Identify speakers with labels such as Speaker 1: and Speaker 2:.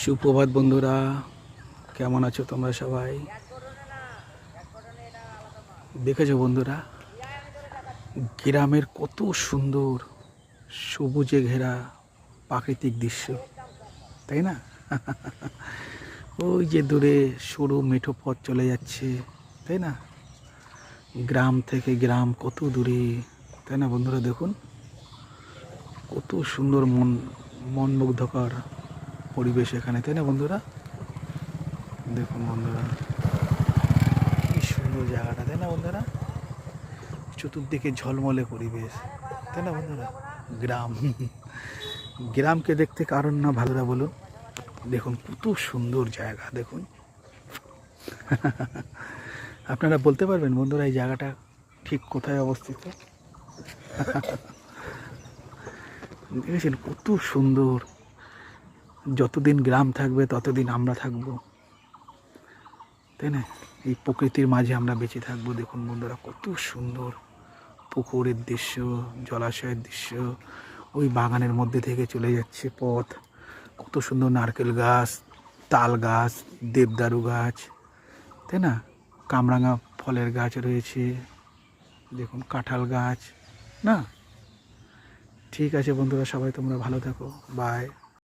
Speaker 1: সুপ্রভাত বন্ধুরা, কেমন আছো তোমরা সবাই? দেখেছো বন্ধুরা, গ্রামের কত সুন্দর সবুজে ঘেরা প্রাকৃতিক দৃশ্য, তাই না? ওই যে দূরে সরু মেঠো পথ চলে যাচ্ছে, তাই না? গ্রাম থেকে গ্রাম কত দূরে, তাই না বন্ধুরা? দেখুন কত সুন্দর মনমুগ্ধকর পরিবেশ এখানে, তাই না বন্ধুরা? দেখুন বন্ধুরা, কি সুন্দর জায়গাটা, তাই না বন্ধুরা? চতুর্দিকে ঝলমলে পরিবেশ, তাই না বন্ধুরা? গ্রাম, গ্রামকে দেখতে কারণ না ভালোরা বলুন? দেখুন কত সুন্দর জায়গা, দেখুন। আপনারা বলতে পারবেন বন্ধুরা এই জায়গাটা ঠিক কোথায় অবস্থিত? দেখেছেন কত সুন্দর। যতদিন গ্রাম থাকবে ততদিন আমরা থাকবো, তাই না? এই প্রকৃতির মাঝে আমরা বেঁচে থাকবো। দেখুন বন্ধুরা কত সুন্দর পুকুরের দৃশ্য, জলাশয়ের দৃশ্য, ওই বাগানের মধ্যে থেকে চলে যাচ্ছে পথ। কত সুন্দর নারকেল গাছ, তাল গাছ, দেবদারু গাছ, তাই না? কামরাঙা ফলের গাছ রয়েছে, দেখুন কাঁঠাল গাছ, না? ঠিক আছে বন্ধুরা, সবাই তোমরা ভালো থাকো, বাই।